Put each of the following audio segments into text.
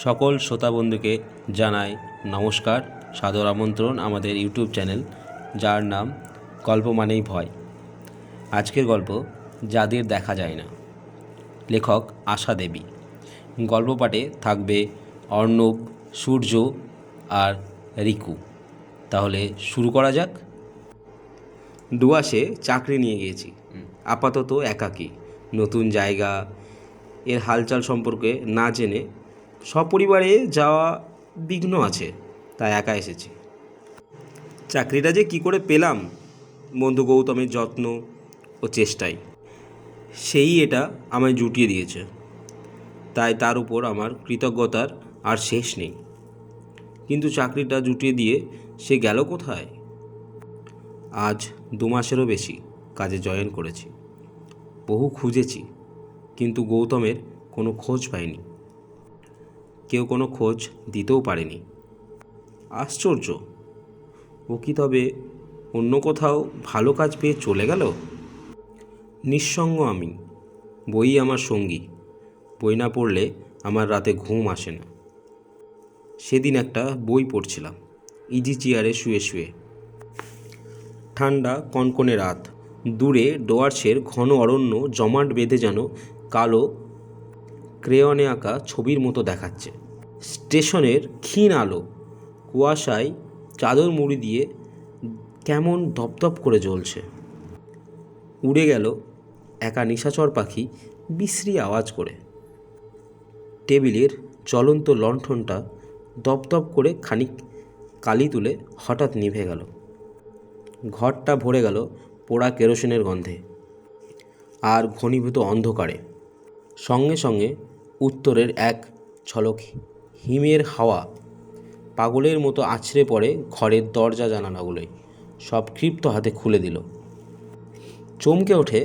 সকল শ্রোতা বন্ধুকে জানাই নমস্কার, সাদর আমন্ত্রণ আমাদের ইউটিউব চ্যানেল, যার নাম গল্প মানেই ভয়। আজকের গল্প যাদের দেখা যায় না, লেখক আশা দেবী। গল্প পাঠে থাকবে অর্ণব, সূর্য আর রিকু। তাহলে শুরু করা যাক। ডুয়াসে চাকরি নিয়ে গিয়েছি, আপাতত একাকী। নতুন জায়গা, এর হালচাল সম্পর্কে না জেনে সপরিবারে যাওয়া বিঘ্ন আছে, তাই একা এসেছি। চাকরিটা যে কি করে পেলাম, বন্ধু গৌতমের যত্ন ও চেষ্টাই সেই এটা আমায় জুটিয়ে দিয়েছে, তাই তার উপর আমার কৃতজ্ঞতার আর শেষ নেই। কিন্তু চাকরিটা জুটিয়ে দিয়ে সে গেল কোথায়? আজ 2 মাসেরও বেশি কাজে জয়েন করেছি। বহু খুঁজেছি, কিন্তু গৌতমের কোনো খোঁজ পাইনি। কেউ কোনো খোঁজ দিতেও পারেনি। আশ্চর্য, ও কি তবে অন্য কোথাও ভালো কাজ পেয়ে চলে গেল? নিঃসঙ্গ আমি, বই আমার সঙ্গী। বই না পড়লে আমার রাতে ঘুম আসে না। সেদিন একটা বই পড়ছিলাম, ইজি চেয়ারে শুয়ে শুয়ে। ঠান্ডা কনকনে রাত, দূরে ডোয়ার্সের ঘন অরণ্য জমাট বেঁধে যেন কালো ক্রেয়নে আঁকা ছবির মতো দেখাচ্ছে। স্টেশনের ক্ষীণ আলো কুয়াশায় চাদর মুড়ি দিয়ে কেমন দপদপ করে জ্বলছে। উড়ে গেল একা নিশাচর পাখি বিশ্রী আওয়াজ করে। টেবিলের জ্বলন্ত লণ্ঠনটা দপদপ করে খানিক কালি তুলে হঠাৎ নিভে গেল। ঘরটা ভরে গেল পোড়া কেরোসিনের গন্ধে আর ঘনীভূত অন্ধকারে। সঙ্গে সঙ্গে উত্তরের এক ঝলক হিমের হাওয়া পাগলের মতো আছড়ে পড়ে ঘরের দরজা জানালাগুলোয়, সব ক্ষিপ্ত হাতে খুলে দিল। চমকে ওঠে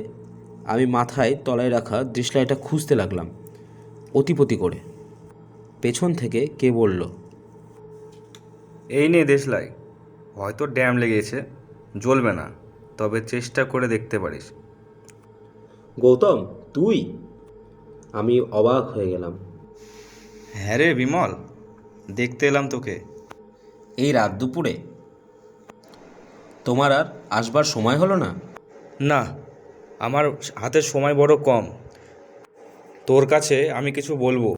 আমি মাথায় তলায় রাখা দেশলাইটা খুঁজতে লাগলাম অতিপতি করে। পেছন থেকে কে বলল, এই নে দেশলাই, হয়তো ড্যাম লেগেছে, জ্বলবে না, তবে চেষ্টা করে দেখতে পারিস। গৌতম তুই? আমি অবাক হয়ে গেলাম। হ্যাঁ রে বিমল, দেখতে এলাম তোকে। এই রাত দুপুরে? তোমার আর আসবার সময় হলো না? না, আমার হাতে সময় বড় কম। তোর কাছে আমি কিছু বলবো,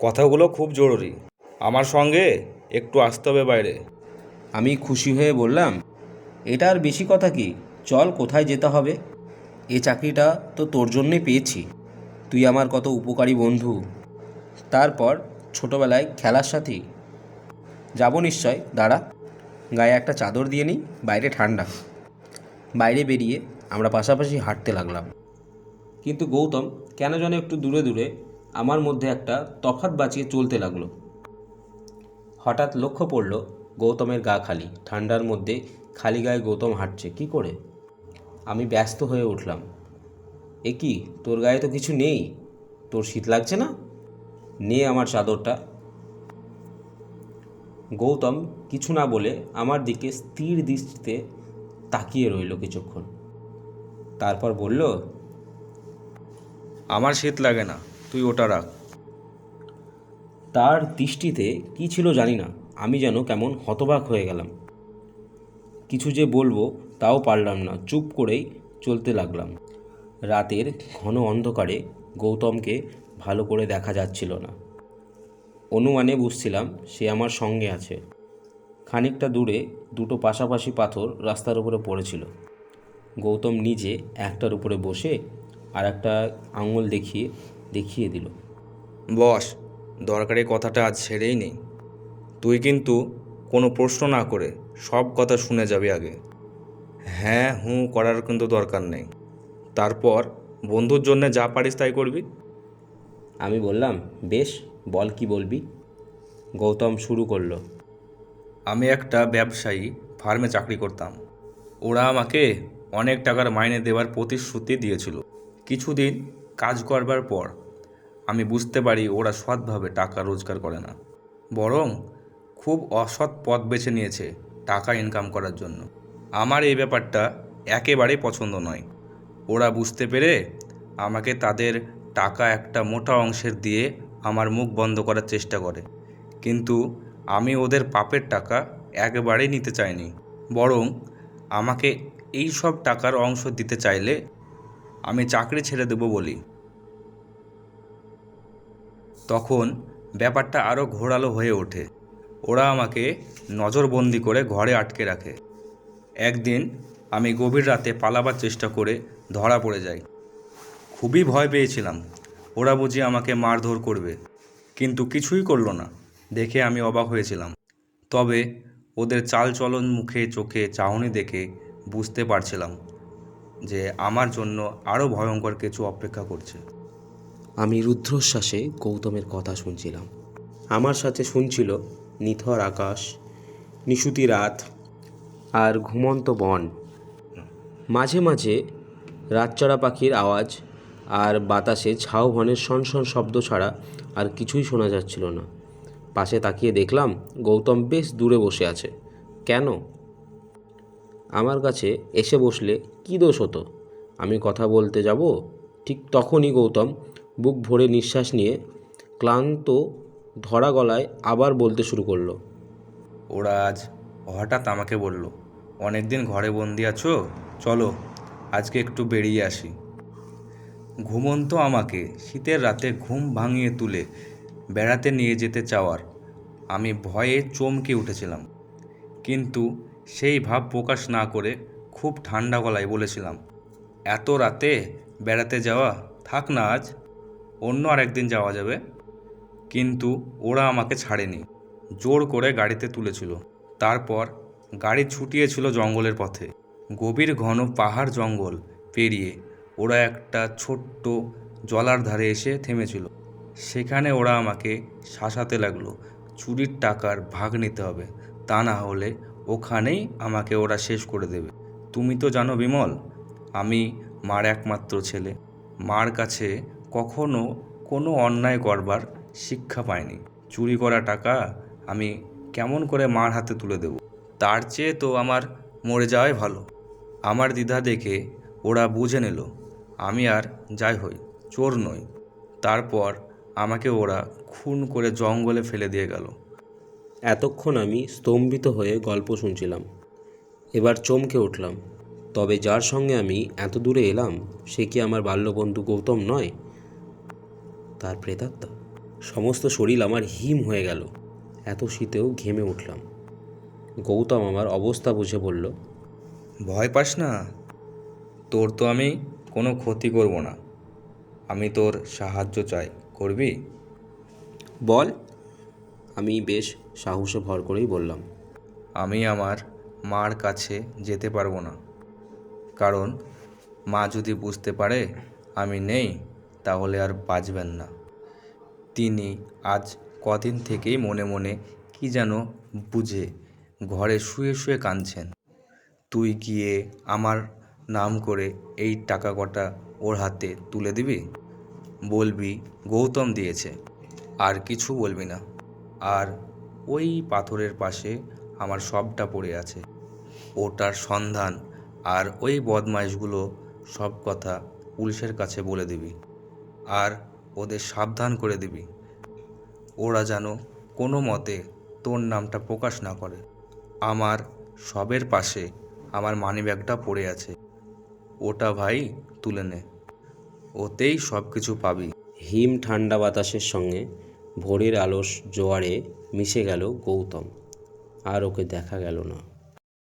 কথাগুলো খুব জরুরি। আমার সঙ্গে একটু আসতে হবে বাইরে। আমি খুশি হয়ে বললাম, এটা আর বেশি কথা কি, চল কোথায় যেতে হবে। এ চাকরিটা তো তোর জন্যই পেয়েছি, তুই আমার কত উপকারী বন্ধু। তারপর ছোটোবেলায় খেলার সাথী। যাব নিশ্চয়, দাঁড়া, গায়ে একটা চাদর দিয়ে নিই, বাইরে ঠান্ডা। বাইরে বেরিয়ে আমরা পাশাপাশি হাঁটতে লাগলাম। কিন্তু গৌতম কেন যেন একটু দূরে দূরে আমার মধ্যে একটা তফাৎ বাঁচিয়ে চলতে লাগলো। হঠাৎ লক্ষ্য পড়ল গৌতমের গা খালি, ঠান্ডার মধ্যে খালি গায়ে গৌতম হাঁটছে কি করে। আমি ব্যস্ত হয়ে উঠলাম, এ কি, তোর গায়ে তো কিছু নেই, তোর শীত লাগছে না? নে আমার চাদরটা। গৌতম কিছু না বলে আমার দিকে স্থির দৃষ্টিতে তাকিয়ে রইল কিছুক্ষণ, তারপর বলল, আমার শীত লাগে না, তুই ওটা রাখ। তার দৃষ্টিতে কী ছিল জানি না, আমি যেন কেমন হতবাক হয়ে গেলাম। কিছু যে বলবো তাও পারলাম না, চুপ করেই চলতে লাগলাম। রাতের ঘন অন্ধকারে গৌতমকে ভালো করে দেখা যাচ্ছিল না। অনুমানে বুঝছিলাম সে আমার সঙ্গে আছে। খানিকটা দূরে দুটো পাশাপাশি পাথর রাস্তার উপরে পড়েছিল। গৌতম নিজে একটার উপরে বসে আর একটা আঙুল দেখিয়ে দিল। বস, দরকারি কথাটা আজ ছেড়েই নেই। তুই কিন্তু কোনো প্রশ্ন না করে সব কথা শুনে যাবি আগে। হ্যাঁ হুঁ করার কিন্তু দরকার নেই। তারপর বন্ধুর জন্যে যা পারিস তাই করবি। আমি বললাম, বেশ, বল কি বলবি। গৌতম শুরু করলো, আমি একটা ব্যবসায়ী ফার্মে চাকরি করতাম। ওরা আমাকে অনেক টাকার মাইনে দেওয়ার প্রতিশ্রুতি দিয়েছিল। কিছুদিন কাজ করবার পর আমি বুঝতে পারি ওরা সৎভাবে টাকা রোজগার করে না, বরং খুব অসৎ পথ বেছে নিয়েছে টাকা ইনকাম করার জন্য। আমার এই ব্যাপারটা একেবারেই পছন্দ নয়। ওরা বুঝতে পেরে আমাকে তাদের টাকা একটা মোটা অংশের দিয়ে আমার মুখ বন্ধ করার চেষ্টা করে, কিন্তু আমি ওদের পাপের টাকা একেবারেই নিতে চাইনি, বরং আমাকে এই সব টাকার অংশ দিতে চাইলে আমি চাকরি ছেড়ে দেবো বলি। তখন ব্যাপারটা আরও ঘোরালো হয়ে ওঠে। ওরা আমাকে নজরবন্দি করে ঘরে আটকে রাখে। একদিন আমি গভীর রাতে পালাবার চেষ্টা করে ধরা পড়ে যাই। খুবই ভয় পেয়েছিলাম ওরা বুঝি আমাকে মারধর করবে, কিন্তু কিছুই করলো না। দেখে আমি অবাক হয়েছিলাম। তবে ওদের চালচলন, মুখে চোখে চাহনি দেখে বুঝতে পারছিলাম যে আমার জন্য আরও ভয়ঙ্কর কিছু অপেক্ষা করছে। আমি রুদ্ধশ্বাসে গৌতমের কথা শুনছিলাম। আমার সাথে শুনছিল নিথর আকাশ, নিশুতি রাত আর ঘুমন্ত বন। মাঝে মাঝে রাতচড়া পাখির আওয়াজ আর বাতাসে ঝাউবনের শনশন শব্দ ছাড়া আর কিছুই শোনা যাচ্ছিল না। পাশে তাকিয়ে দেখলাম গৌতম বেশ দূরে বসে আছে। কেন? আমার কাছে এসে বসলে কী দোষ হতো? আমি কথা বলতে যাব, ঠিক তখনই গৌতম বুক ভরে নিঃশ্বাস নিয়ে ক্লান্ত ধরা গলায় আবার বলতে শুরু করলো। ওরা আজ হঠাৎ আমাকে বলল, অনেক দিন ঘরে বন্দি আছো, চলো আজকে একটু বেরিয়ে আসি। ঘুমন্ত আমাকে শীতের রাতে ঘুম ভাঙিয়ে তুলে বেড়াতে নিয়ে যেতে চাওয়ার আমি ভয়ে চমকে উঠেছিলাম, কিন্তু সেই ভাব প্রকাশ না করে খুব ঠান্ডা গলায় বলেছিলাম, এত রাতে বেড়াতে যাওয়া থাক না, আজ অন্য আরেকদিন যাওয়া যাবে। কিন্তু ওরা আমাকে ছাড়েনি, জোর করে গাড়িতে তুলেছিল। তারপর গাড়ি ছুটিয়েছিল জঙ্গলের পথে। গভীর ঘন পাহাড় জঙ্গল পেরিয়ে ওরা একটা ছোট্ট জলার ধারে এসে থেমেছিল। সেখানে ওরা আমাকে শাসাতে লাগলো, চুরির টাকার ভাগ নিতে হবে, তা না হলে ওখানেই আমাকে ওরা শেষ করে দেবে। তুমি তো জানো বিমল, আমি মার একমাত্র ছেলে। মার কাছে কখনো কোনো অন্যায় করবার শিক্ষা পাইনি। চুরি করা টাকা আমি কেমন করে মার হাতে তুলে দেব? তার চেয়ে তো আমার মরে যাওয়াই ভালো। আমার দ্বিধা দেখে ওরা বুঝে নিল আমি আর যাই হই চোর নই। তারপর আমাকে ওরা খুন করে জঙ্গলে ফেলে দিয়ে গেল। এতক্ষণ আমি স্তম্ভিত হয়ে গল্প শুনছিলাম। এবার চমকে উঠলাম। তবে যার সঙ্গে আমি এত দূরে এলাম সে কি আমার বাল্যবন্ধু গৌতম নয়? তার প্রেতাত্মা? সমস্ত শরীর আমার হিম হয়ে গেল। এত শীতেও ঘেমে উঠলাম। গৌতম আমার অবস্থা বুঝে বলল, ভয় পাস না, তোর তো আমি কোনো ক্ষতি করব না। আমি তোর সাহায্য চাই, করবি? বল। আমি বেশ সাহসে ভর করেই বললাম, আমি আমার মার কাছে যেতে পারবো না, কারণ মা যদি বুঝতে পারে আমি নেই তাহলে আর বাঁচবেন না। তিনি আজ কদিন থেকেই মনে মনে কি যেন বুঝে ঘরে শুয়ে শুয়ে কাঁদছেন। তুই গিয়ে আমার নাম করে এই টাকা কটা ওর হাতে তুলে দিবি, বলবি গৌতম দিয়েছে, আর কিছু বলবি না। আর ওই পাথরের পাশে আমার সবটা পড়ে আছে, ওটার সন্ধান আর ওই বদমাইশগুলো সব কথা পুলিশের কাছে বলে দিবি, আর ওদের সাবধান করে দিবি ওরা যেন কোনো মতে তোর নামটা প্রকাশ না করে। আমার সবের পাশে আমার মানিব্যাগটা পড়ে আছে, ওটা ভাই তুলে নে, ওতেই সব কিছু পাবি। হিম ঠান্ডা বাতাসের সঙ্গে ভোরের আলস জোয়ারে মিশে গেল গৌতম। আর ওকে দেখা গেল না।